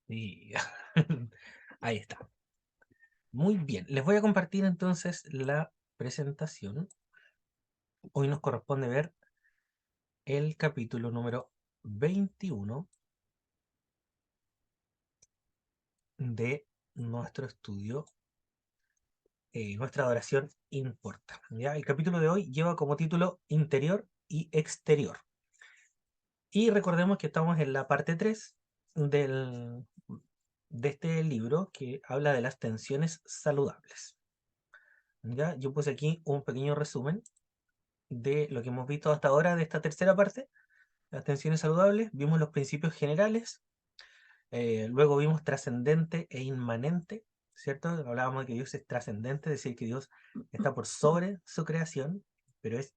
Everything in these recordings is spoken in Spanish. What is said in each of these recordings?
Y ahí está. Muy bien. Les voy a compartir entonces la presentación. Hoy nos corresponde ver el capítulo número 21 de nuestro estudio, nuestra adoración importa. ¿Ya? El capítulo de hoy lleva como título Interior y Exterior. Y recordemos que estamos en la parte 3 de este libro que habla de las tensiones saludables. ¿Ya? Yo puse aquí un pequeño resumen de lo que hemos visto hasta ahora de esta tercera parte, las tensiones saludables. Vimos los principios generales, luego vimos trascendente e inmanente, ¿cierto? Hablábamos de que Dios es trascendente, es decir, que Dios está por sobre su creación, pero es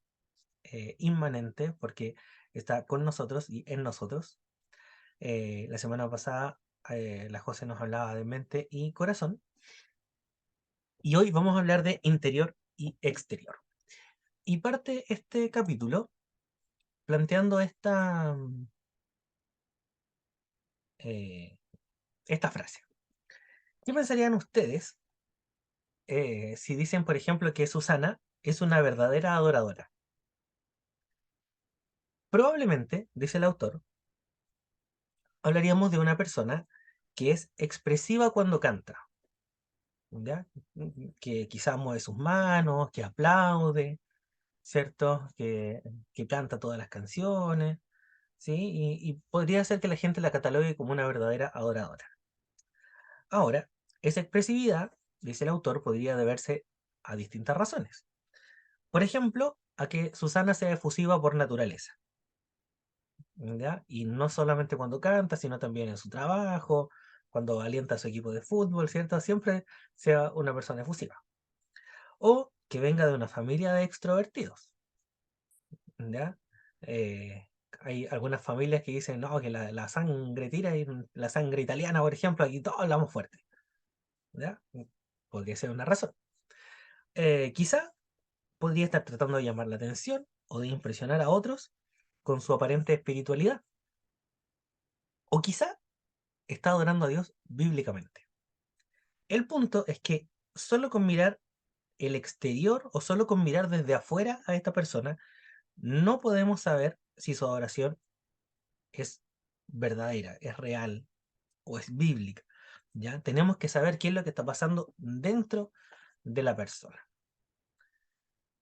inmanente porque está con nosotros y en nosotros. La semana pasada la José nos hablaba de mente y corazón, y hoy vamos a hablar de interior y exterior. Y parte este capítulo planteando eh, esta frase. ¿Qué pensarían ustedes si dicen, por ejemplo, que Susana es una verdadera adoradora? Probablemente, dice el autor, hablaríamos de una persona que es expresiva cuando canta, ¿ya? Que quizás mueve sus manos, que aplaude, ¿cierto? Que canta todas las canciones, ¿sí? Y podría ser que la gente la catalogue como una verdadera adoradora. Ahora, esa expresividad, dice el autor, podría deberse a distintas razones. Por ejemplo, a que Susana sea efusiva por naturaleza, ¿ya? Y no solamente cuando canta, sino también en su trabajo, cuando alienta a su equipo de fútbol, ¿cierto? Siempre sea una persona efusiva. O que venga de una familia de extrovertidos, ¿ya? Eh, Hay algunas familias que dicen, no, que la sangre tira, y la sangre italiana, por ejemplo, aquí todos hablamos fuerte, ¿ya? Podría ser una razón. Quizá podría estar tratando de llamar la atención o de impresionar a otros con su aparente espiritualidad. O quizá está adorando a Dios bíblicamente. El punto es que solo con mirar el exterior o solo con mirar desde afuera a esta persona, no podemos saber si su adoración es verdadera, es real o es bíblica. ¿Ya? Tenemos que saber qué es lo que está pasando dentro de la persona.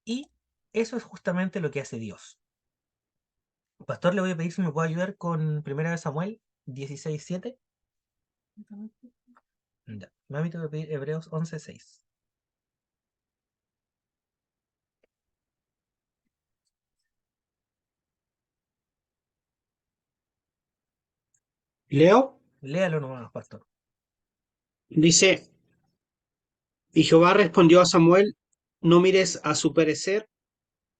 Y eso es justamente lo que hace Dios. Pastor, le voy a pedir si me puede ayudar con 1 Samuel 16:7. Ya. Mami, te voy a pedir Hebreos 11:6. Leo Léalo nomás, pastor. dice, y Jehová respondió a Samuel, no mires a su perecer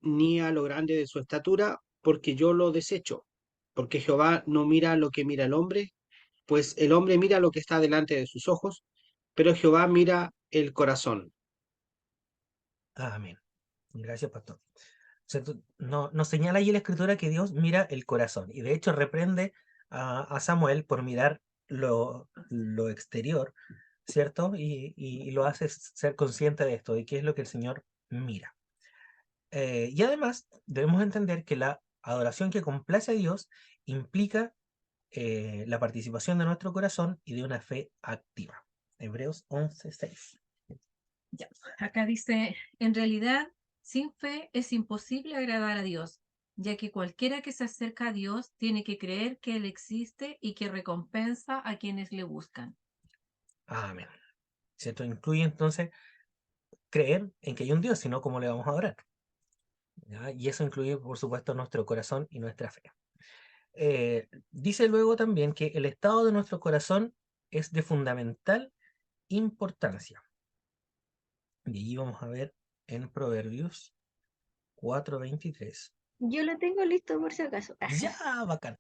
ni a lo grande de su estatura, porque yo lo desecho, porque Jehová no mira lo que mira el hombre, pues el hombre mira lo que está delante de sus ojos, pero Jehová mira el corazón. Amén. Gracias, pastor. O sea, nos señala ahí la escritura que Dios mira el corazón. Y de hecho reprende a Samuel por mirar lo exterior, ¿cierto? Y lo hace ser consciente de esto, de qué es lo que el Señor mira. Y además debemos entender que la adoración que complace a Dios implica la participación de nuestro corazón y de una fe activa. Hebreos 11:6. Ya, acá dice, en realidad, sin fe es imposible agradar a Dios, ya que cualquiera que se acerca a Dios tiene que creer que Él existe y que recompensa a quienes le buscan. Amén. ¿Cierto? Incluye entonces creer en que hay un Dios, sino cómo le vamos a adorar. ¿Ya? Y eso incluye, por supuesto, nuestro corazón y nuestra fe. Dice luego también que el estado de nuestro corazón es de fundamental importancia. Y allí vamos a ver en Proverbios 4:23. Yo lo tengo listo por si acaso. Ya, bacán.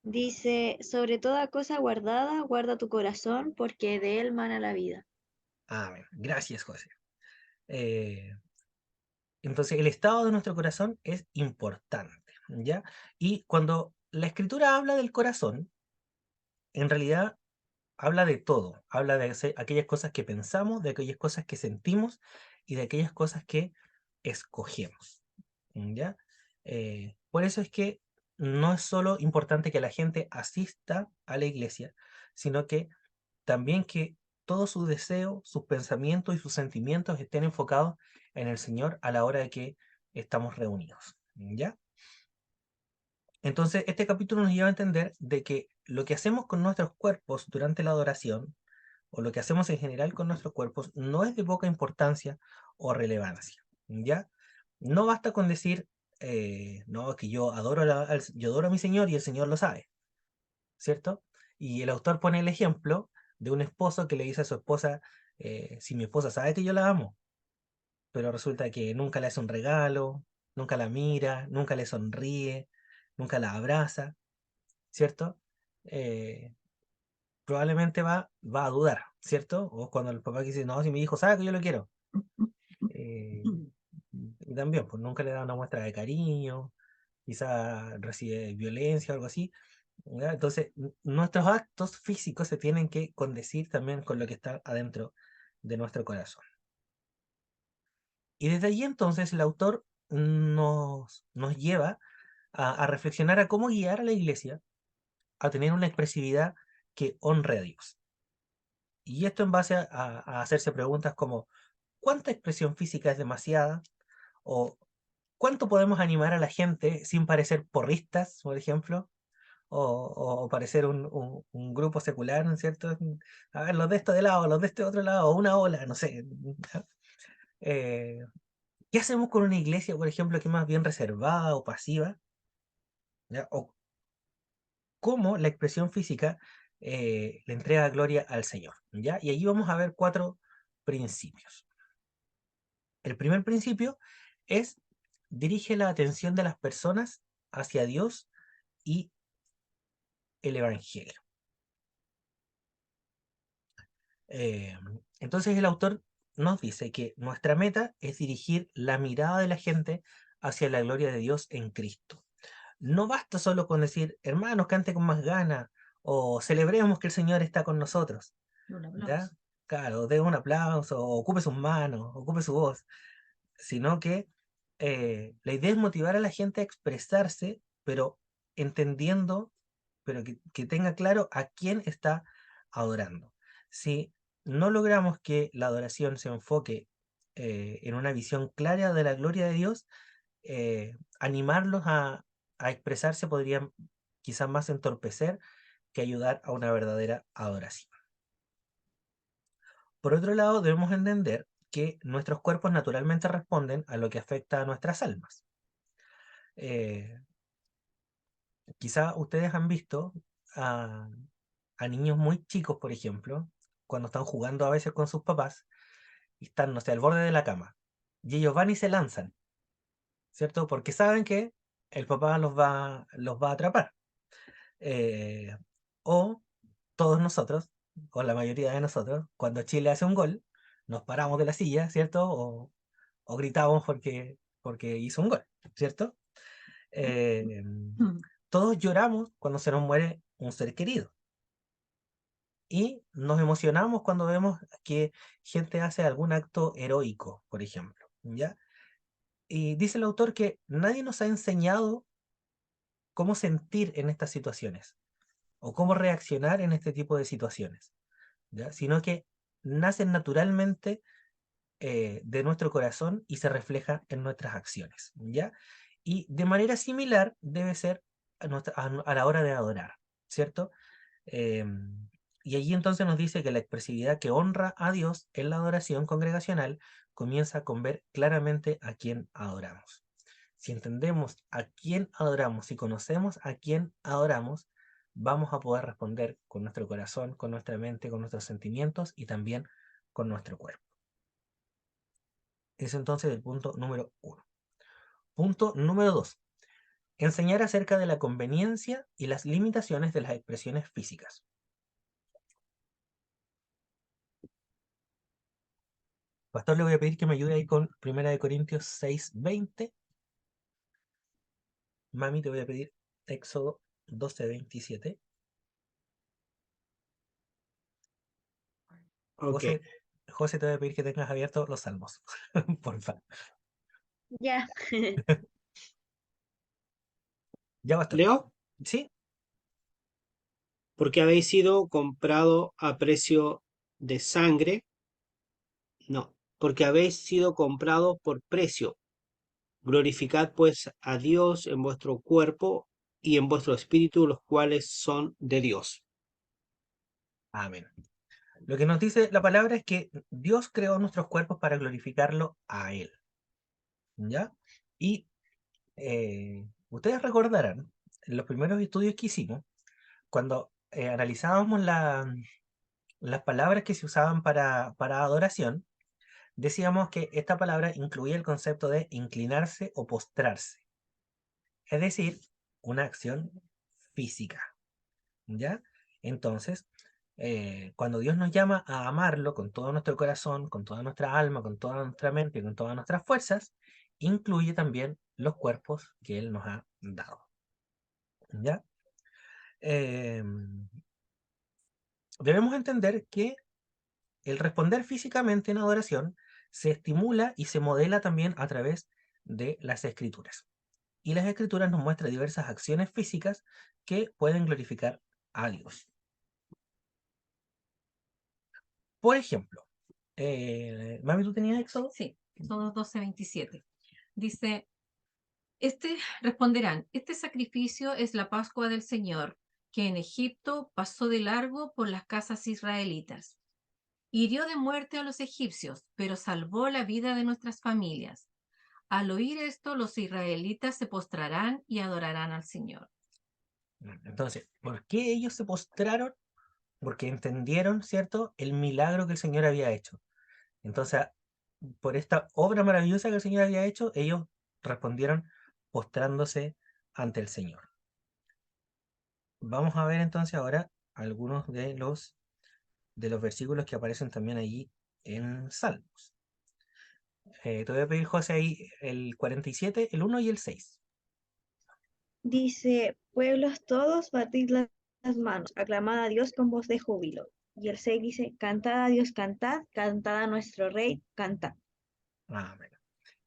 Dice, sobre toda cosa guardada, guarda tu corazón, porque de él mana la vida. Amén. Gracias, José. Eh, entonces, el estado de nuestro corazón es importante, ¿ya? Y cuando la escritura habla del corazón, en realidad habla de todo, habla de aquellas cosas que pensamos, de aquellas cosas que sentimos y de aquellas cosas que escogemos. ¿Ya? Por eso es que no es solo importante que la gente asista a la iglesia, sino que también que todos sus deseos, sus pensamientos y sus sentimientos estén enfocados en el Señor a la hora de que estamos reunidos. ¿Ya? Entonces, este capítulo nos lleva a entender de que lo que hacemos con nuestros cuerpos durante la adoración, o lo que hacemos en general con nuestros cuerpos, no es de poca importancia o relevancia. ¿Ya? No basta con decir, no, que yo adoro, yo adoro a mi Señor y el Señor lo sabe, ¿cierto? Y el autor pone el ejemplo de un esposo que le dice a su esposa, si mi esposa sabe que yo la amo, pero resulta que nunca le hace un regalo, nunca la mira, nunca le sonríe, nunca la abraza, ¿cierto? Eh, Probablemente va a dudar, ¿cierto? O cuando el papá dice, no, si mi hijo sabe que yo lo quiero. Eh, y también, pues nunca le da una muestra de cariño, quizá recibe violencia o algo así. ¿Ya? Entonces, nuestros actos físicos se tienen que condecir también con lo que está adentro de nuestro corazón. Y desde allí entonces el autor nos lleva a reflexionar a cómo guiar a la iglesia a tener una expresividad que honre a Dios. Y esto en base a hacerse preguntas como ¿cuánta expresión física es demasiada? ¿O cuánto podemos animar a la gente sin parecer porristas, por ejemplo? O parecer un grupo secular, ¿no es cierto? A ver, los de este lado, los de este otro lado, o una ola, no sé. Eh, ¿Qué hacemos con una iglesia, por ejemplo, que es más bien reservada o pasiva? ¿Ya? O cómo la expresión física le entrega gloria al Señor. ¿Ya? Y allí vamos a ver 4 principios. El primer principio es dirige la atención de las personas hacia Dios y el Evangelio. Eh, entonces el autor nos dice que nuestra meta es dirigir la mirada de la gente hacia la gloria de Dios en Cristo. No basta solo con decir, hermanos, cante con más ganas, o celebremos que el Señor está con nosotros. Un ¿Ya? aplauso. Claro, dé un aplauso, o ocupe sus manos, ocupe su voz, sino que la idea es motivar a la gente a expresarse, pero entendiendo, pero que tenga claro a quién está adorando. Si no logramos que la adoración se enfoque en una visión clara de la gloria de Dios, animarlos a expresarse podría quizás más entorpecer que ayudar a una verdadera adoración. Por otro lado, debemos entender que nuestros cuerpos naturalmente responden a lo que afecta a nuestras almas. Eh, Quizá ustedes han visto a, a niños muy chicos, por ejemplo, cuando están jugando a veces con sus papás y están, no sé, al borde de la cama. Y ellos van y se lanzan, ¿cierto? Porque saben que el papá los va a atrapar. Eh, o todos nosotros, o la mayoría de nosotros, cuando Chile hace un gol, nos paramos de la silla, ¿cierto? O gritamos porque hizo un gol, ¿cierto? Eh, Todos lloramos cuando se nos muere un ser querido. Y nos emocionamos cuando vemos que gente hace algún acto heroico, por ejemplo, ¿ya? Y dice el autor que nadie nos ha enseñado cómo sentir en estas situaciones o cómo reaccionar en este tipo de situaciones, ¿ya? Sino que nacen naturalmente de nuestro corazón y se refleja en nuestras acciones, ¿ya? Y de manera similar debe ser a la hora de adorar, ¿cierto? Y allí entonces nos dice que la expresividad que honra a Dios en la adoración congregacional comienza con ver claramente a quién adoramos. Si entendemos a quién adoramos, si conocemos a quién adoramos, vamos a poder responder con nuestro corazón, con nuestra mente, con nuestros sentimientos y también con nuestro cuerpo. Es entonces el punto número 1. Punto número 2. Enseñar acerca de la conveniencia y las limitaciones de las expresiones físicas. Pastor, le voy a pedir que me ayude ahí con 1 Corintios 6:20. Mami, te voy a pedir Éxodo 12:27. Ok. José, José, te voy a pedir que tengas abiertos los salmos. Porfa. Ya. Ya basta. ¿Leo? ¿Sí? Porque habéis sido comprado a precio de sangre. No, porque habéis sido comprado por precio. Glorificad pues a Dios en vuestro cuerpo y en vuestro espíritu, los cuales son de Dios. Amén. Lo que nos dice la palabra es que Dios creó nuestros cuerpos para glorificarlo a Él. ¿Ya? Y ustedes recordarán, en los primeros estudios que hicimos, cuando analizábamos las palabras que se usaban para adoración, decíamos que esta palabra incluía el concepto de inclinarse o postrarse, es decir, una acción física, ¿ya? Entonces, cuando Dios nos llama a amarlo con todo nuestro corazón, con toda nuestra alma, con toda nuestra mente y con todas nuestras fuerzas, incluye también los cuerpos que Él nos ha dado, ¿ya? Em, Debemos entender que el responder físicamente en adoración se estimula y se modela también a través de las escrituras. Y las escrituras nos muestran diversas acciones físicas que pueden glorificar a Dios. Por ejemplo, Mami, ¿tú tenías Éxodo? Sí, Éxodo 12:27. Dice, responderán, este sacrificio es la Pascua del Señor, que en Egipto pasó de largo por las casas israelitas. Hirió de muerte a los egipcios, pero salvó la vida de nuestras familias. Al oír esto, los israelitas se postrarán y adorarán al Señor. Entonces, ¿por qué ellos se postraron? Porque entendieron, ¿cierto?, el milagro que el Señor había hecho. Entonces, por esta obra maravillosa que el Señor había hecho, ellos respondieron postrándose ante el Señor. Vamos a ver entonces ahora algunos de los versículos que aparecen también allí en Salmos. Te voy a pedir, José, ahí el 47, el 1 y el 6. Dice, pueblos todos, batid las manos, aclamad a Dios con voz de júbilo. Y el 6 dice, cantad a Dios, cantad a nuestro Rey, cantad. Amén.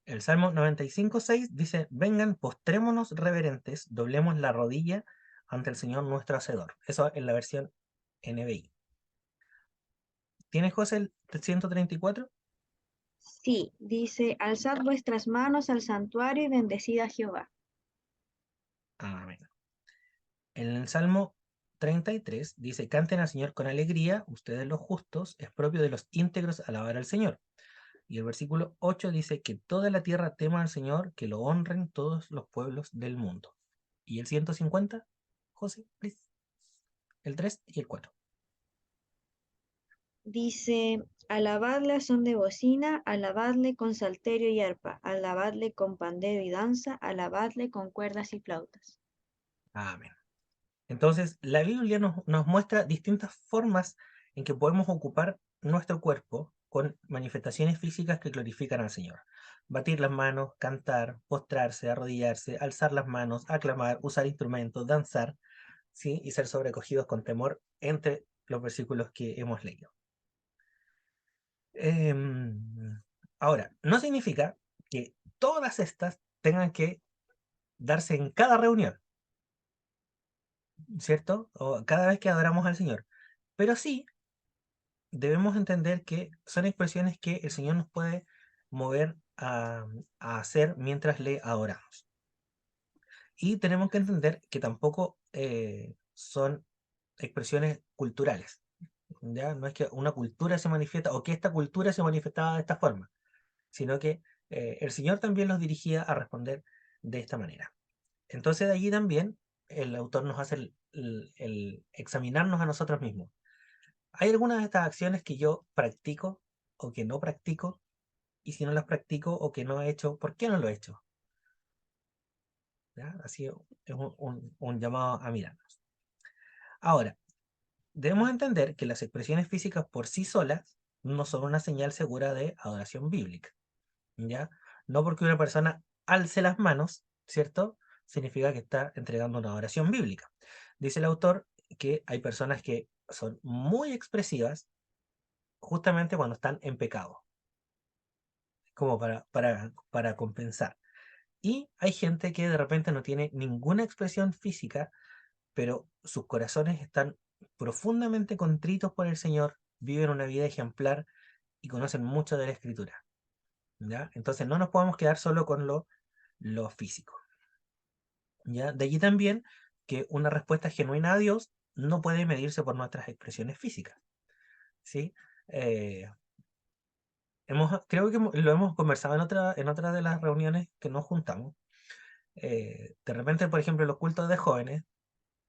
El Salmo 95, 6 dice, vengan, postrémonos reverentes, doblemos la rodilla ante el Señor nuestro Hacedor. Eso en la versión NBI. ¿Tienes, José, el 134? Sí, dice, alzad vuestras manos al santuario y bendecid a Jehová. Amén. En el Salmo 33 dice, canten al Señor con alegría, ustedes los justos, es propio de los íntegros alabar al Señor. Y el versículo 8 dice que toda la tierra tema al Señor, que lo honren todos los pueblos del mundo. ¿Y el 150, José, please? El 3 y el 4. Dice, alabadle a son de bocina, alabadle con salterio y arpa, alabadle con pandero y danza, alabadle con cuerdas y flautas. Amén. Entonces, la Biblia nos muestra distintas formas en que podemos ocupar nuestro cuerpo con manifestaciones físicas que glorifican al Señor. Batir las manos, cantar, postrarse, arrodillarse, alzar las manos, aclamar, usar instrumentos, danzar, ¿sí? Y ser sobrecogidos con temor entre los versículos que hemos leído. Ahora, no significa que todas estas tengan que darse en cada reunión, ¿cierto? O cada vez que adoramos al Señor. Pero sí debemos entender que son expresiones que el Señor nos puede mover a hacer mientras le adoramos. Y tenemos que entender que tampoco son expresiones culturales. ¿Ya? No es que una cultura se manifiesta o que esta cultura se manifestaba de esta forma, sino que el Señor también los dirigía a responder de esta manera. Entonces de allí también el autor nos hace el examinarnos a nosotros mismos. ¿Hay algunas de estas acciones que yo practico o que no practico? Y si no las practico o que no he hecho, ¿por qué no lo he hecho? ¿Ya? Así es un llamado a mirarnos. Ahora, debemos entender que las expresiones físicas por sí solas no son una señal segura de adoración bíblica. ¿Ya? No porque una persona alce las manos, ¿cierto? Significa que está entregando una adoración bíblica. Dice el autor que hay personas que son muy expresivas justamente cuando están en pecado, como para compensar. Y hay gente que de repente no tiene ninguna expresión física, pero sus corazones están profundamente contritos por el Señor, viven una vida ejemplar y conocen mucho de la Escritura. ¿Ya? Entonces no nos podemos quedar solo con lo físico. ¿Ya? De allí también que una respuesta genuina a Dios no puede medirse por nuestras expresiones físicas. ¿Sí? Eh, creo que lo hemos conversado en otra de las reuniones que nos juntamos. De repente, por ejemplo, en los cultos de jóvenes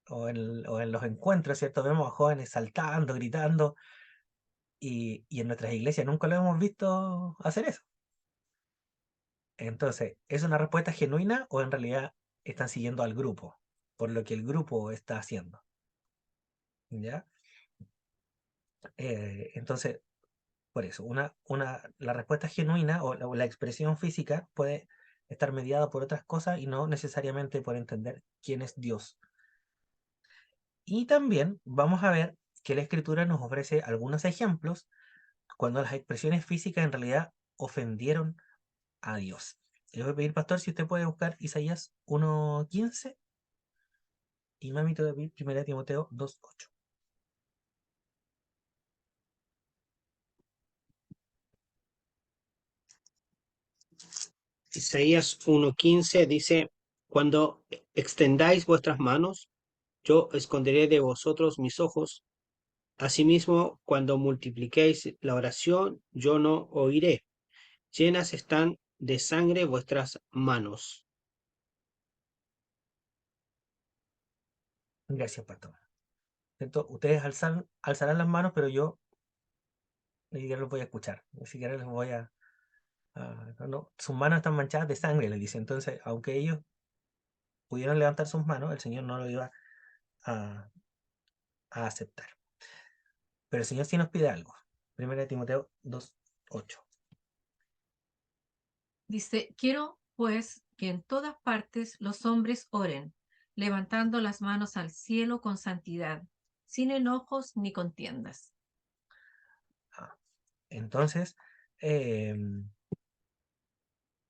o en los encuentros, ¿cierto? Vemos a jóvenes saltando, gritando, y en nuestras iglesias nunca lo hemos visto hacer eso. Entonces, ¿es una respuesta genuina o en realidad están siguiendo al grupo, por lo que el grupo está haciendo? ¿Ya? Entonces, por eso, la respuesta genuina o la expresión física puede estar mediada por otras cosas y no necesariamente por entender quién es Dios. Y también vamos a ver que la Escritura nos ofrece algunos ejemplos cuando las expresiones físicas en realidad ofendieron a Dios. Le voy a pedir, pastor, si usted puede buscar Isaías 1:15 y mami te voy a pedir 1 Timoteo 2:8. Isaías 1:15 dice, cuando extendáis vuestras manos, yo esconderé de vosotros mis ojos. Asimismo, cuando multipliquéis la oración, yo no oiré. Llenas están de sangre vuestras manos. Gracias, pastor. ¿Cierto? Ustedes alzarán las manos, pero yo ni siquiera los voy a escuchar. Ni siquiera les voy no, sus manos están manchadas de sangre, le dice. Entonces, aunque ellos pudieran levantar sus manos, el Señor no lo iba a, a aceptar. Pero el Señor sí nos pide algo. 1 Timoteo 2:8. Dice, quiero pues que en todas partes los hombres oren, levantando las manos al cielo con santidad, sin enojos ni contiendas. Ah, entonces, eh,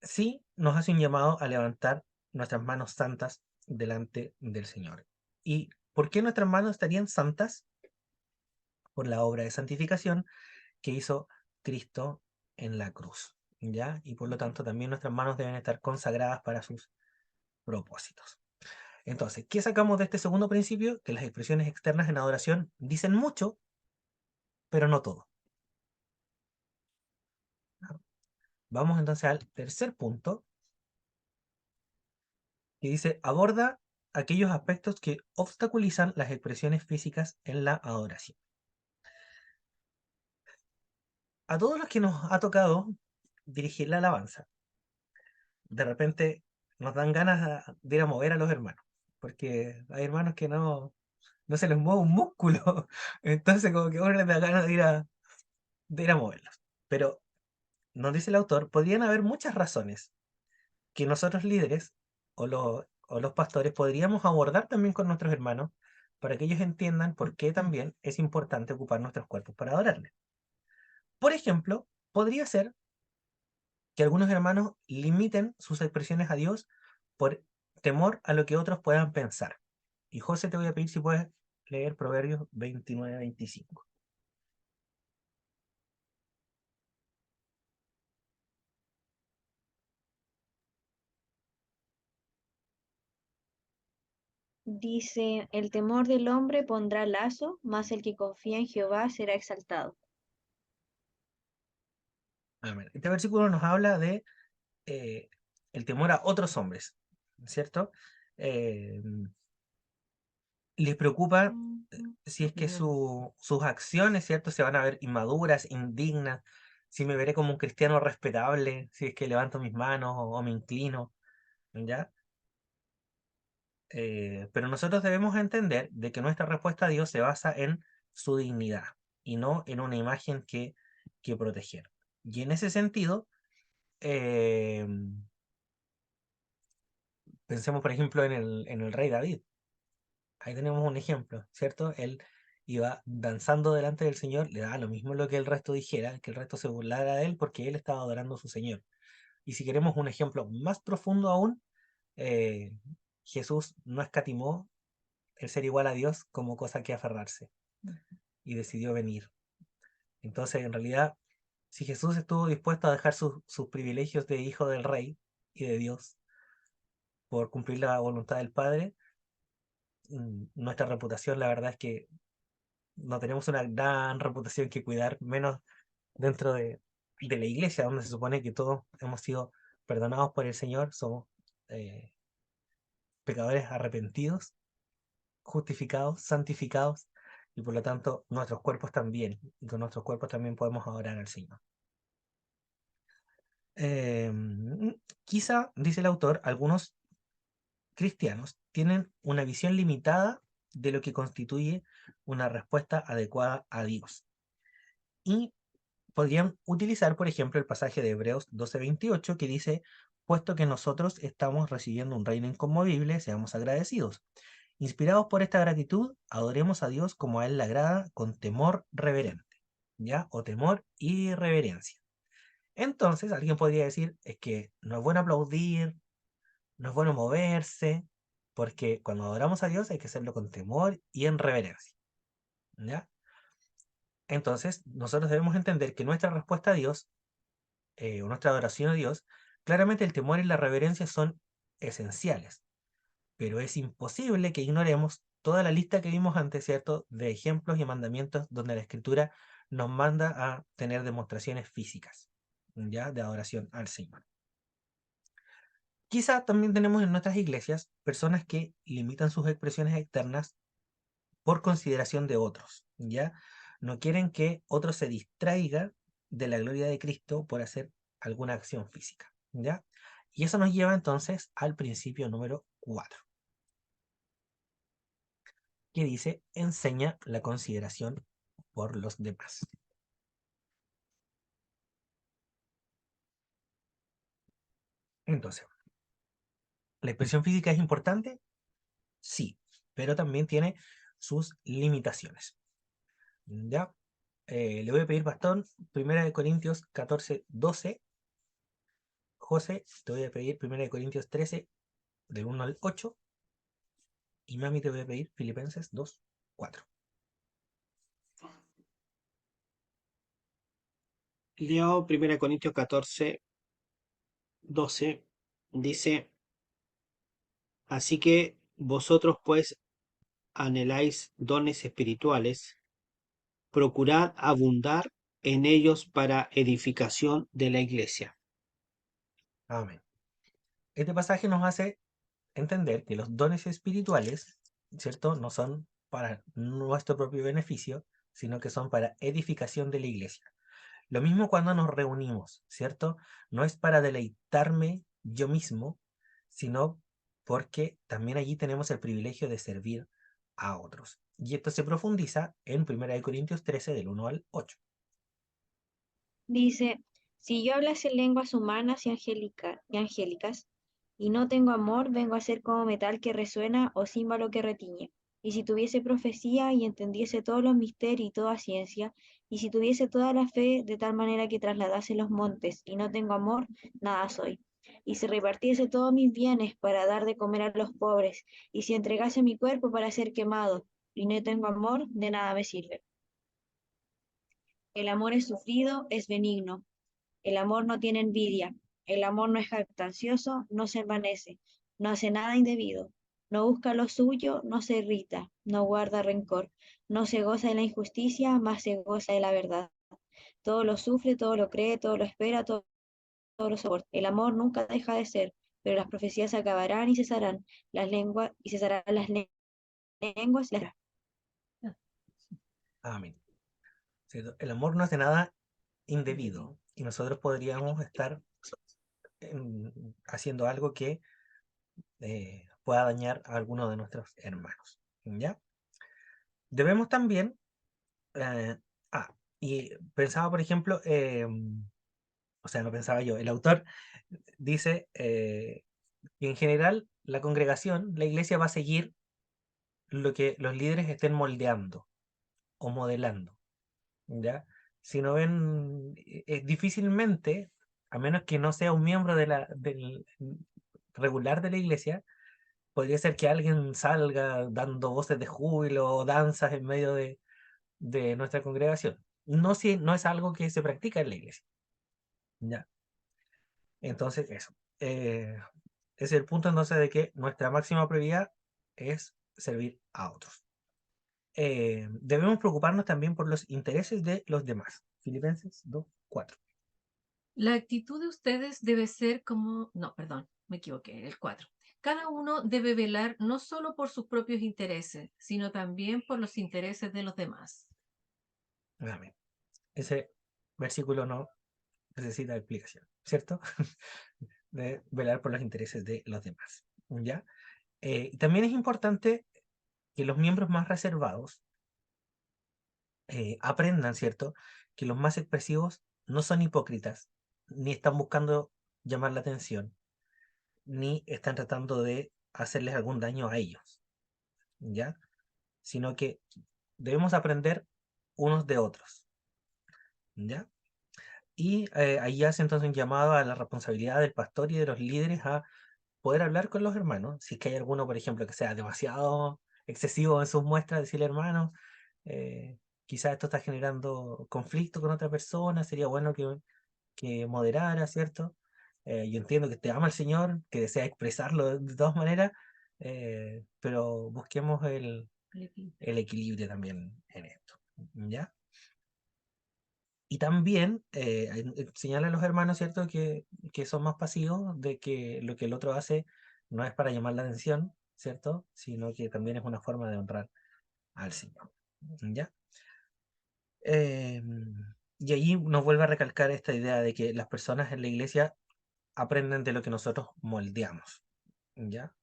sí nos hace un llamado a levantar nuestras manos santas delante del Señor. ¿Y por qué nuestras manos estarían santas? Por la obra de santificación que hizo Cristo en la cruz. ¿Ya? Y por lo tanto también nuestras manos deben estar consagradas para sus propósitos. Entonces, ¿qué sacamos de este segundo principio? Que las expresiones externas en adoración dicen mucho, pero no todo. Vamos entonces al tercer punto, que dice, aborda aquellos aspectos que obstaculizan las expresiones físicas en la adoración. A todos los que nos ha tocado dirigir la alabanza, de repente nos dan ganas de ir a mover a los hermanos, porque hay hermanos que no se les mueve un músculo, entonces como que a uno les da ganas de ir a moverlos. Pero, nos dice el autor, podrían haber muchas razones que nosotros líderes o los pastores podríamos abordar también con nuestros hermanos para que ellos entiendan por qué también es importante ocupar nuestros cuerpos para adorarle. Por ejemplo, podría ser que algunos hermanos limiten sus expresiones a Dios por temor a lo que otros puedan pensar. Y José, te voy a pedir si puedes leer Proverbios 29-25. Dice, el temor del hombre pondrá lazo, mas el que confía en Jehová será exaltado. Amén. Este versículo nos habla de eh, el temor a otros hombres, ¿cierto? Eh, Les preocupa si es que sus acciones, ¿cierto? Se van a ver inmaduras, indignas, si me veré como un cristiano respetable, si es que levanto mis manos o me inclino, ¿ya? Pero nosotros debemos entender de que nuestra respuesta a Dios se basa en su dignidad y no en una imagen que proteger. Y en ese sentido, eh, pensemos por ejemplo en el rey David. Ahí tenemos un ejemplo, ¿cierto? Él iba danzando delante del Señor, le daba lo mismo lo que el resto dijera, que el resto se burlara de él porque él estaba adorando a su Señor. Y si queremos un ejemplo más profundo aún, eh, Jesús no escatimó el ser igual a Dios como cosa que aferrarse y decidió venir. Entonces, en realidad, si Jesús estuvo dispuesto a dejar sus privilegios de hijo del rey y de Dios por cumplir la voluntad del Padre, nuestra reputación, la verdad es que no tenemos una gran reputación que cuidar, menos dentro de la iglesia, donde se supone que todos hemos sido perdonados por el Señor, somos eh, pecadores arrepentidos, justificados, santificados, y por lo tanto nuestros cuerpos también, y con nuestros cuerpos también podemos adorar al Señor. Quizá, dice el autor, algunos cristianos tienen una visión limitada de lo que constituye una respuesta adecuada a Dios. Y podrían utilizar, por ejemplo, el pasaje de Hebreos 12:28 que dice, puesto que nosotros estamos recibiendo un reino inconmovible, seamos agradecidos. Inspirados por esta gratitud, adoremos a Dios como a Él le agrada, con temor reverente, ¿ya? O temor y reverencia. Entonces, alguien podría decir, es que no es bueno aplaudir, no es bueno moverse, porque cuando adoramos a Dios hay que hacerlo con temor y en reverencia, ¿ya? Entonces, nosotros debemos entender que nuestra respuesta a Dios, o nuestra adoración a Dios, claramente el temor y la reverencia son esenciales, pero es imposible que ignoremos toda la lista que vimos antes, ¿cierto?, de ejemplos y mandamientos donde la Escritura nos manda a tener demostraciones físicas, ¿ya?, de adoración al Señor. Quizá también tenemos en nuestras iglesias personas que limitan sus expresiones externas por consideración de otros, ¿ya? No quieren que otro se distraiga de la gloria de Cristo por hacer alguna acción física, ¿ya? Y eso nos lleva entonces al principio número 4, que dice, enseña la consideración por los demás. Entonces, ¿la expresión física es importante? Sí, pero también tiene sus limitaciones, ¿ya? Le voy a pedir, Pastor, 1 Corintios 14:12. José, te voy a pedir 1 Corintios 13, del 1 al 8. Y Mami, te voy a pedir Filipenses 2:4. Leo 1 Corintios 14:12. Dice, así que vosotros pues anheláis dones espirituales, procurad abundar en ellos para edificación de la iglesia. Amén. Este pasaje nos hace entender que los dones espirituales, ¿cierto?, no son para nuestro propio beneficio, sino que son para edificación de la iglesia. Lo mismo cuando nos reunimos, ¿cierto? No es para deleitarme yo mismo, sino porque también allí tenemos el privilegio de servir a otros. Y esto se profundiza en 1 Corintios 13, del 1 al 8. Dice, si yo hablase lenguas humanas y angélicas, y no tengo amor, vengo a ser como metal que resuena o címbalo que retiñe. Y si tuviese profecía y entendiese todos los misterios y toda ciencia, y si tuviese toda la fe de tal manera que trasladase los montes, y no tengo amor, nada soy. Y si repartiese todos mis bienes para dar de comer a los pobres, y si entregase mi cuerpo para ser quemado, y no tengo amor, de nada me sirve. El amor es sufrido, es benigno. El amor no tiene envidia, el amor no es jactancioso, no se envanece, no hace nada indebido, no busca lo suyo, no se irrita, no guarda rencor, no se goza de la injusticia, más se goza de la verdad. Todo lo sufre, todo lo cree, todo lo espera, todo lo soporta. El amor nunca deja de ser, pero las profecías acabarán y cesarán, las lenguas y cesarán las lenguas. Amén. ¿Cierto? El amor no es de nada indebido y nosotros podríamos estar haciendo algo que pueda dañar a alguno de nuestros hermanos, ¿ya? Debemos también, eh, y pensaba, por ejemplo, o sea, no pensaba yo, el autor dice que en general la congregación, la iglesia va a seguir lo que los líderes estén moldeando, o modelando, ¿ya? Si no ven, difícilmente, a menos que no sea un miembro del regular de la iglesia, podría ser que alguien salga dando voces de júbilo o danzas en medio de nuestra congregación. No, si, no es algo que se practica en la iglesia, ¿ya? Entonces, eso. Es el punto entonces de que nuestra máxima prioridad es servir a otros. Debemos preocuparnos también por los intereses de los demás. Filipenses 2:4. La actitud de ustedes debe ser como, no, perdón, me equivoqué, el 4. Cada uno debe velar no solo por sus propios intereses, sino también por los intereses de los demás. Amén. Ese versículo no necesita explicación, ¿cierto? De velar por los intereses de los demás, ¿ya? Y también es importante que los miembros más reservados aprendan, ¿cierto? Que los más expresivos no son hipócritas, ni están buscando llamar la atención, ni están tratando de hacerles algún daño a ellos, ¿ya? Sino que debemos aprender unos de otros, ¿ya? Y ahí hace entonces un llamado a la responsabilidad del pastor y de los líderes a poder hablar con los hermanos. Si es que hay alguno, por ejemplo, que sea demasiado excesivo en sus muestras, decirle, hermano, quizás esto está generando conflicto con otra persona, sería bueno que moderara, ¿cierto? Yo entiendo que te ama el Señor, que desea expresarlo de todas maneras, pero busquemos el equilibrio también en esto, ¿ya? Y también señala a los hermanos, ¿cierto?, que son más pasivos, de que lo que el otro hace no es para llamar la atención, ¿cierto?, sino que también es una forma de honrar al Señor, ¿ya? Y allí nos vuelve a recalcar esta idea de que las personas en la iglesia aprenden de lo que nosotros moldeamos, ¿ya?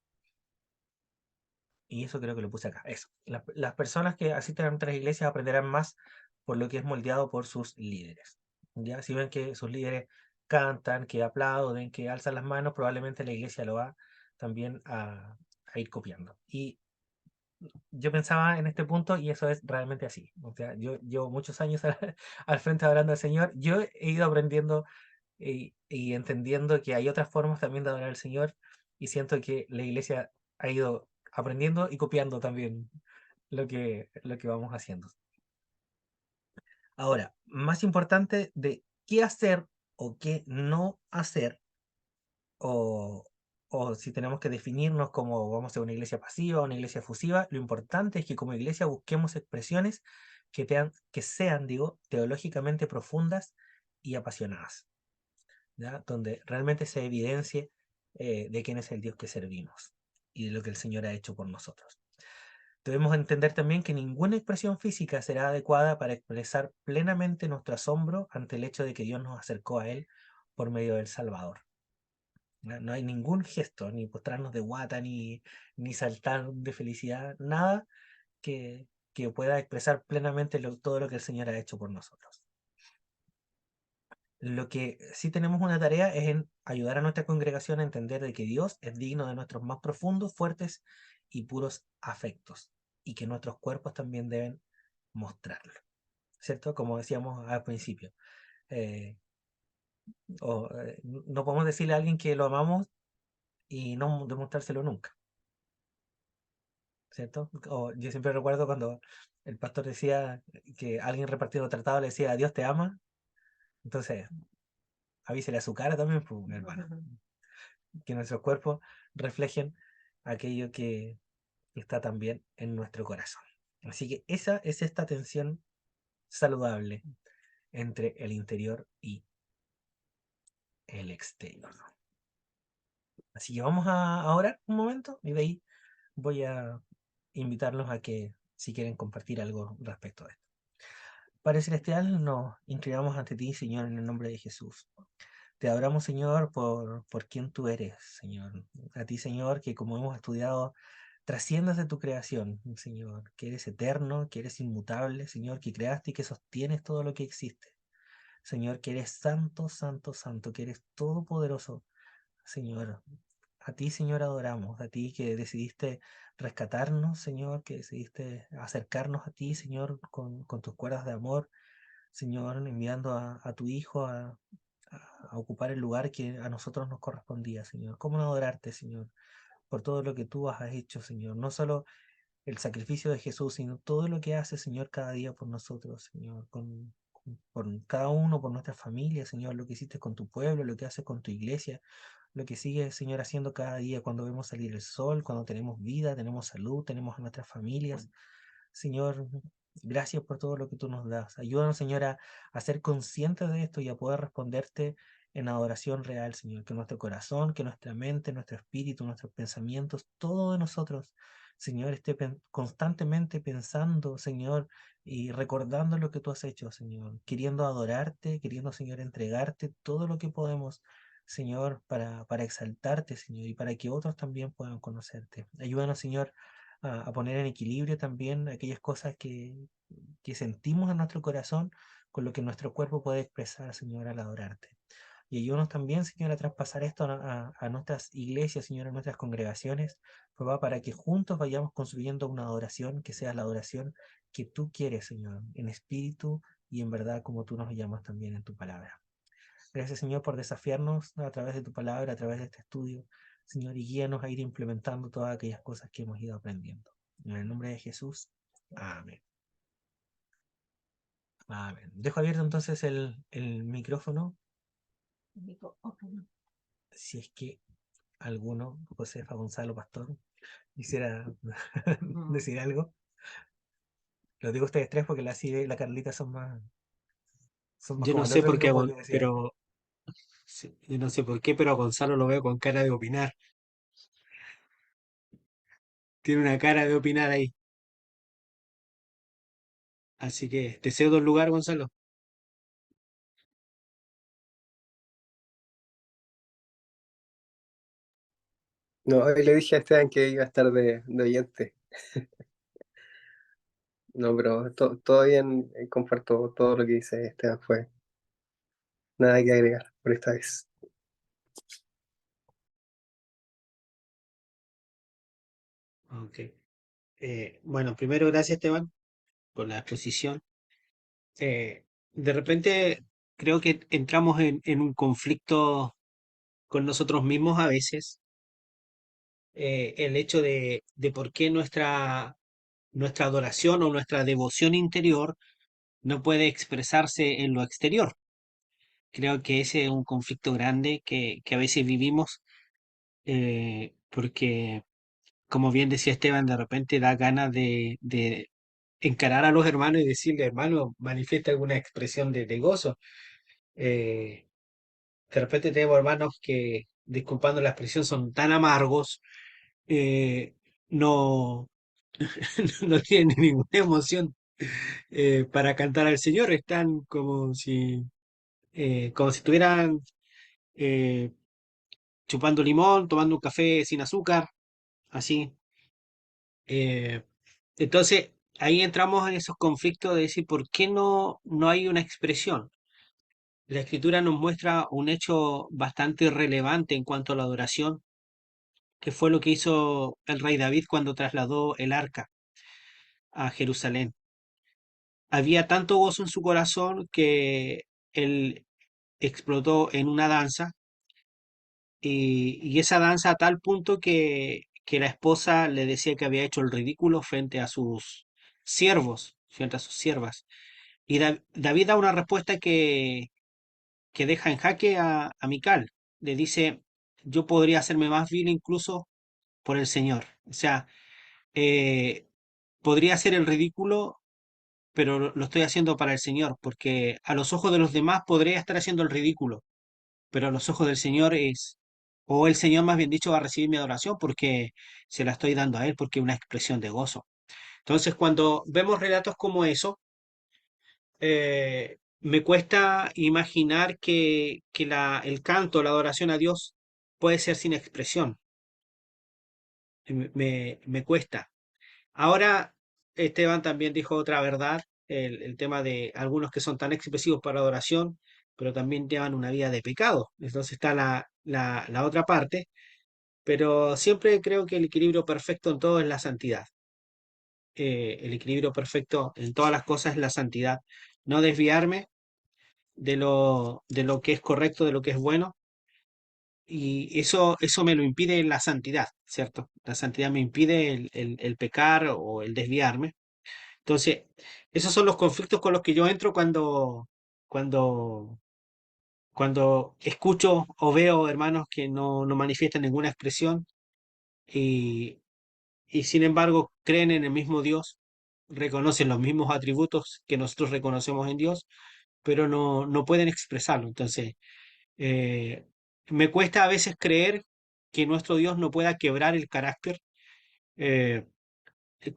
Y eso creo que lo puse acá, eso. Las personas que asisten a otras iglesias aprenderán más por lo que es moldeado por sus líderes. Ya, si ven que sus líderes cantan, que aplauden, que alzan las manos, probablemente la iglesia lo va también a ir copiando. Y yo pensaba en este punto y eso es realmente así. O sea, yo llevo muchos años al frente hablando al Señor. Yo he ido aprendiendo y entendiendo que hay otras formas también de adorar al Señor y siento que la iglesia ha ido aprendiendo y copiando también lo que vamos haciendo. Ahora, más importante de qué hacer o qué no hacer, o, o si tenemos que definirnos como vamos a ser una iglesia pasiva o una iglesia efusiva, lo importante es que como iglesia busquemos expresiones que sean, digo, teológicamente profundas y apasionadas, ¿ya? Donde realmente se evidencie de quién es el Dios que servimos y de lo que el Señor ha hecho por nosotros. Debemos entender también que ninguna expresión física será adecuada para expresar plenamente nuestro asombro ante el hecho de que Dios nos acercó a Él por medio del Salvador. ¿Ya? No hay ningún gesto, ni postrarnos de guata, ni saltar de felicidad, nada que pueda expresar plenamente todo lo que el Señor ha hecho por nosotros. Lo que sí tenemos una tarea es en ayudar a nuestra congregación a entender de que Dios es digno de nuestros más profundos, fuertes y puros afectos, y que nuestros cuerpos también deben mostrarlo, ¿cierto? Como decíamos al principio. No podemos decirle a alguien que lo amamos y no demostrárselo nunca, ¿cierto? O yo siempre recuerdo cuando el pastor decía que alguien repartiendo tratado le decía, Dios te ama, entonces avísele a su cara también, pues, mi hermano. Que nuestros cuerpos reflejen aquello que está también en nuestro corazón. Así que esa es esta tensión saludable entre el interior y el exterior. Así que vamos a orar un momento y de ahí voy a invitarlos a que si quieren compartir algo respecto a esto. Padre Celestial, nos inclinamos ante ti, Señor, en el nombre de Jesús. Te adoramos, Señor, por quien tú eres, Señor. A ti, Señor, que como hemos estudiado, trasciendas de tu creación, Señor, que eres eterno, que eres inmutable, Señor, que creaste y que sostienes todo lo que existe. Señor, que eres santo, santo, santo, que eres todopoderoso, Señor, A ti, Señor, adoramos, a ti que decidiste rescatarnos, Señor, que decidiste acercarnos a ti, Señor, con tus cuerdas de amor, Señor, enviando a tu Hijo a ocupar el lugar que a nosotros nos correspondía, Señor. ¿Cómo no adorarte, Señor, por todo lo que tú has hecho, Señor? No solo el sacrificio de Jesús, sino todo lo que hace, Señor, cada día por nosotros, Señor, por cada uno, por nuestra familia, Señor, lo que hiciste con tu pueblo, lo que haces con tu iglesia, lo que sigue, Señor, haciendo cada día cuando vemos salir el sol, cuando tenemos vida, tenemos salud, tenemos a nuestras familias. Señor, gracias por todo lo que tú nos das. Ayúdanos, Señor, a ser conscientes de esto y a poder responderte en adoración real, Señor. Que nuestro corazón, que nuestra mente, nuestro espíritu, nuestros pensamientos, todo de nosotros, Señor, esté constantemente pensando, Señor, y recordando lo que tú has hecho, Señor. Queriendo adorarte, queriendo, Señor, entregarte todo lo que podemos, Señor, para exaltarte, Señor, y para que otros también puedan conocerte. Ayúdanos, Señor, a poner en equilibrio también aquellas cosas que sentimos en nuestro corazón con lo que nuestro cuerpo puede expresar, Señor, al adorarte. Y ayúdanos también, Señor, a traspasar esto a nuestras iglesias, Señor, a nuestras congregaciones, papá, para que juntos vayamos construyendo una adoración que sea la adoración que tú quieres, Señor, en espíritu y en verdad, como tú nos llamas también en tu palabra. Gracias, Señor, por desafiarnos a través de tu palabra, a través de este estudio, Señor, y guíanos a ir implementando todas aquellas cosas que hemos ido aprendiendo. En el nombre de Jesús, amén. Amén. Dejo abierto entonces el micrófono, si es que alguno, Josefa, Gonzalo, Pastor, quisiera decir algo. Lo digo a ustedes tres porque la Cide y la Carlita son más Yo no como el sé otro por qué, grupo que decía. pero sí, yo no sé por qué, pero a Gonzalo lo veo con cara de opinar. Tiene una cara de opinar ahí. Así que te cedo el lugar, Gonzalo. No, hoy le dije a Esteban que iba a estar de oyente. No, pero todo bien, comparto todo lo que dice Esteban, fue nada que agregar por esta vez. Ok. Bueno, primero gracias, Esteban, por la exposición. De repente creo que entramos en un conflicto con nosotros mismos a veces. El hecho de por qué nuestra adoración o nuestra devoción interior no puede expresarse en lo exterior. Creo que ese es un conflicto grande que a veces vivimos, porque, como bien decía Esteban, de repente da ganas de encarar a los hermanos y decirle, hermano, manifiesta alguna expresión de gozo. Eh, de repente tenemos hermanos que, disculpando la expresión, son tan amargos, no, no tienen ninguna emoción para cantar al Señor, están como si estuvieran eh, chupando limón, tomando un café sin azúcar, así. Eh, entonces, ahí entramos en esos conflictos de decir, ¿por qué no hay una expresión? La escritura nos muestra un hecho bastante relevante en cuanto a la adoración, que fue lo que hizo el rey David cuando trasladó el arca a Jerusalén. Había tanto gozo en su corazón que él explotó en una danza y esa danza a tal punto que la esposa le decía que había hecho el ridículo frente a sus siervos, frente a sus siervas. Y David da una respuesta que deja en jaque a Mical. Le dice, yo podría hacerme más vil incluso por el Señor. O sea, eh, podría hacer el ridículo, pero lo estoy haciendo para el Señor, porque a los ojos de los demás podría estar haciendo el ridículo, pero a los ojos del Señor o el Señor más bien dicho va a recibir mi adoración porque se la estoy dando a Él, porque es una expresión de gozo. Entonces, cuando vemos relatos como eso, me cuesta imaginar que el canto, la adoración a Dios puede ser sin expresión. Me cuesta. Ahora, Esteban también dijo otra verdad, el tema de algunos que son tan expresivos para adoración, pero también llevan una vida de pecado. Entonces está la otra parte. pero siempre creo que el equilibrio perfecto en todo es la santidad. El equilibrio perfecto en todas las cosas es la santidad. No desviarme de lo que es correcto, de lo que es bueno, y eso me lo impide la santidad, ¿cierto? La santidad me impide el pecar o el desviarme. Entonces, esos son los conflictos con los que yo entro cuando, cuando escucho o veo hermanos que no manifiestan ninguna expresión y, y sin embargo creen en el mismo Dios, reconocen los mismos atributos que nosotros reconocemos en Dios, pero no pueden expresarlo. Entonces, eh, me cuesta a veces creer que nuestro Dios no pueda quebrar el carácter, eh,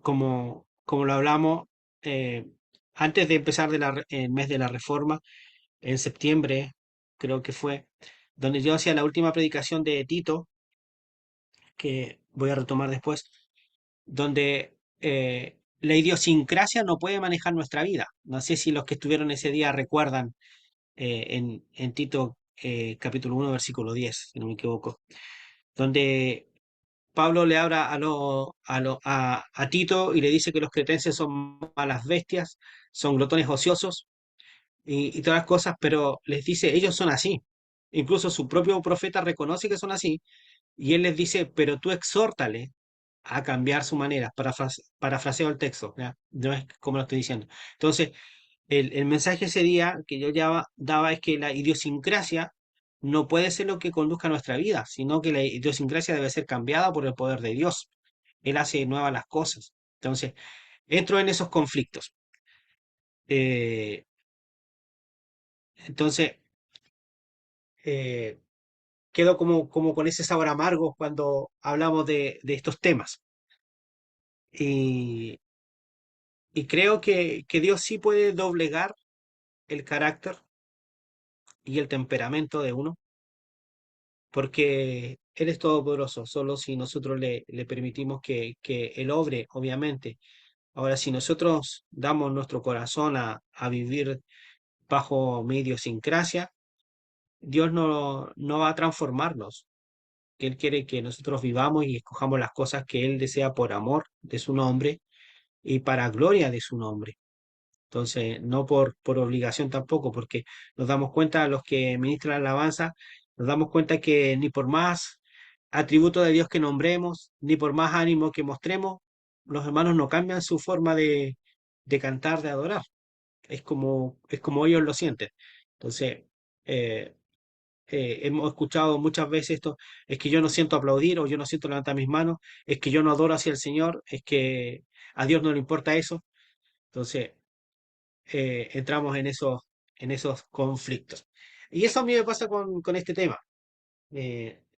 como lo hablamos eh, antes de empezar el mes de la Reforma, en septiembre, creo que fue, donde yo hacía la última predicación de Tito, que voy a retomar después, donde la idiosincrasia no puede manejar nuestra vida. No sé si los que estuvieron ese día recuerdan en Tito capítulo 1, versículo 10, si no me equivoco, donde Pablo le habla a Tito y le dice que los cretenses son malas bestias, son glotones ociosos y todas las cosas, pero les dice, ellos son así. Incluso su propio profeta reconoce que son así y él les dice, pero tú exhórtale a cambiar su manera, parafraseo el texto, ¿ya? No es como lo estoy diciendo. Entonces, el mensaje ese día que yo ya daba es que la idiosincrasia no puede ser lo que conduzca a nuestra vida, sino que la idiosincrasia debe ser cambiada por el poder de Dios. Él hace nuevas las cosas. Entonces, entro en esos conflictos. Eh, entonces, eh, quedo como con ese sabor amargo cuando hablamos de estos temas. Y, y creo que Dios sí puede doblegar el carácter y el temperamento de uno, porque Él es todopoderoso, solo si nosotros le permitimos que Él obre, obviamente. Ahora, si nosotros damos nuestro corazón a vivir bajo mi idiosincrasia, Dios no va a transformarnos, que Él quiere que nosotros vivamos y escojamos las cosas que Él desea por amor de su nombre y para gloria de su nombre. Entonces, no por obligación tampoco, porque nos damos cuenta, los que ministran la alabanza, nos damos cuenta que ni por más atributo de Dios que nombremos, ni por más ánimo que mostremos, los hermanos no cambian su forma de cantar, de adorar. Es como ellos lo sienten. Entonces, eh, hemos escuchado muchas veces esto, es que yo no siento aplaudir o yo no siento levantar mis manos, es que yo no adoro hacia el Señor, es que a Dios no le importa eso. Entonces, entramos en esos conflictos. Y eso a mí me pasa con este tema.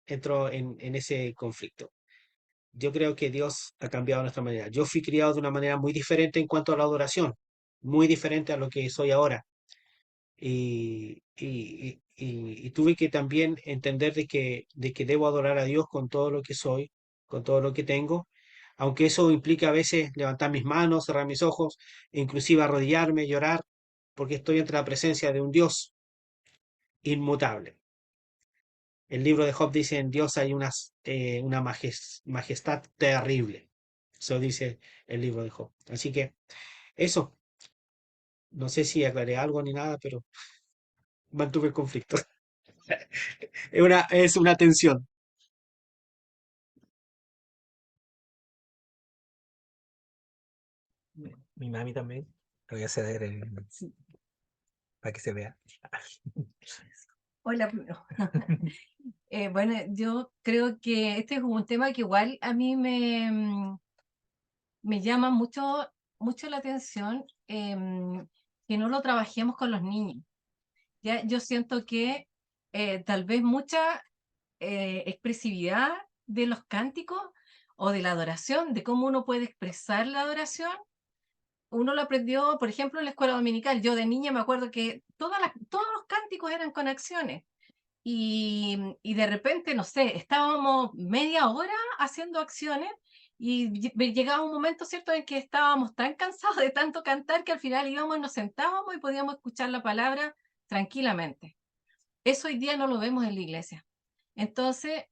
Entro en ese conflicto. Yo creo que Dios ha cambiado nuestra manera. Yo fui criado de una manera muy diferente en cuanto a la adoración, muy diferente a lo que soy ahora. Y tuve que también entender de que debo adorar a Dios con todo lo que soy, con todo lo que tengo, aunque eso implica a veces levantar mis manos, cerrar mis ojos, e inclusive arrodillarme, llorar, porque estoy entre la presencia de un Dios inmutable. El libro de Job dice, en Dios hay una majestad terrible. Eso dice el libro de Job. Así que eso, no sé si aclaré algo ni nada, pero mantuve el conflicto. Es una tensión. Mi mami también. Lo voy a ceder para que se vea. Hola. Bueno, yo creo que este es un tema que igual a mí me llama mucho la atención, que no lo trabajemos con los niños. ¿Ya? Yo siento que tal vez mucha expresividad de los cánticos o de la adoración, de cómo uno puede expresar la adoración, uno lo aprendió, por ejemplo, en la escuela dominical. Yo de niña me acuerdo que todos los cánticos eran con acciones. Y de repente, no sé, estábamos media hora haciendo acciones y llegaba un momento, ¿cierto?, en que estábamos tan cansados de tanto cantar que al final íbamos y nos sentábamos y podíamos escuchar la palabra tranquilamente. Eso hoy día no lo vemos en la iglesia. Entonces,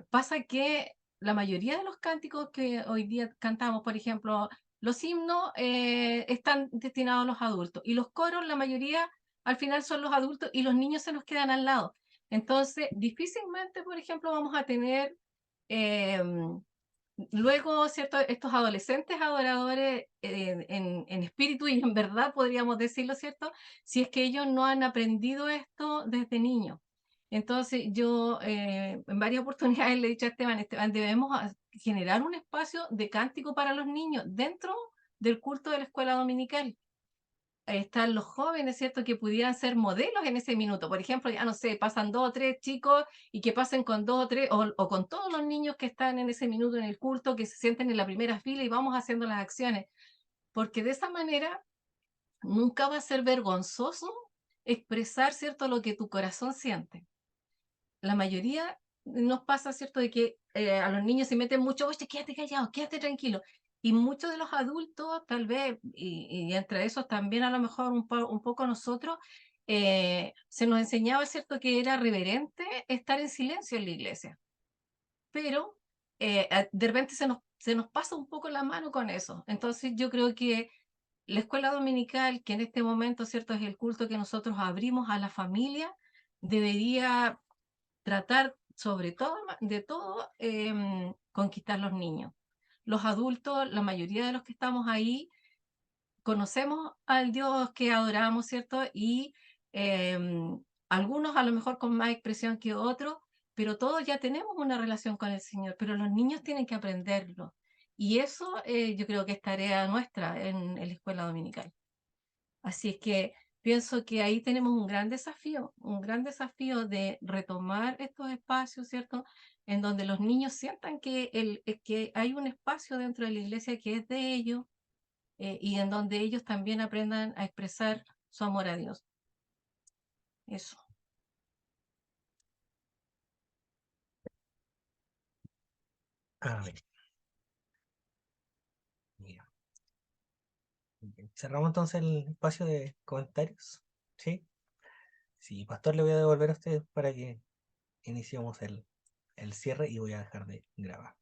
pasa que la mayoría de los cánticos que hoy día cantamos, por ejemplo, los himnos están destinados a los adultos y los coros, la mayoría al final son los adultos y los niños se nos quedan al lado. Entonces, difícilmente, por ejemplo, vamos a tener luego, ¿cierto? Estos adolescentes adoradores en espíritu y en verdad, podríamos decirlo, ¿cierto? Si es que ellos no han aprendido esto desde niños. Entonces, yo en varias oportunidades le he dicho a Esteban, Esteban, debemos generar un espacio de cántico para los niños dentro del culto de la escuela dominical. Están los jóvenes, ¿cierto? Que pudieran ser modelos en ese minuto. Por ejemplo, ya no sé, pasan 2 o 3 chicos y que pasen con 2 o 3, o con todos los niños que están en ese minuto en el culto, que se sienten en la primera fila y vamos haciendo las acciones. Porque de esa manera nunca va a ser vergonzoso expresar, ¿cierto? Lo que tu corazón siente. La mayoría nos pasa, ¿cierto? De que a los niños se meten mucho, oye, quédate callado, quédate tranquilo. Y muchos de los adultos, tal vez, y entre esos también a lo mejor un poco nosotros, se nos enseñaba, ¿cierto?, que era reverente estar en silencio en la iglesia. Pero de repente se nos pasa un poco la mano con eso. Entonces yo creo que la escuela dominical, que en este momento, ¿cierto?, es el culto que nosotros abrimos a la familia, debería tratar sobre todo, de todo, conquistar los niños. Los adultos, la mayoría de los que estamos ahí, conocemos al Dios que adoramos, ¿cierto? Y algunos a lo mejor con más expresión que otros, pero todos ya tenemos una relación con el Señor, pero los niños tienen que aprenderlo. Y eso yo creo que es tarea nuestra en la escuela dominical. Así es que pienso que ahí tenemos un gran desafío de retomar estos espacios, ¿cierto? En donde los niños sientan que hay un espacio dentro de la iglesia que es de ellos y en donde ellos también aprendan a expresar su amor a Dios. Eso. A ver, mira. Bien. Cerramos entonces el espacio de comentarios. ¿Sí? Sí, Pastor, le voy a devolver a usted para que iniciemos el cierre y voy a dejar de grabar.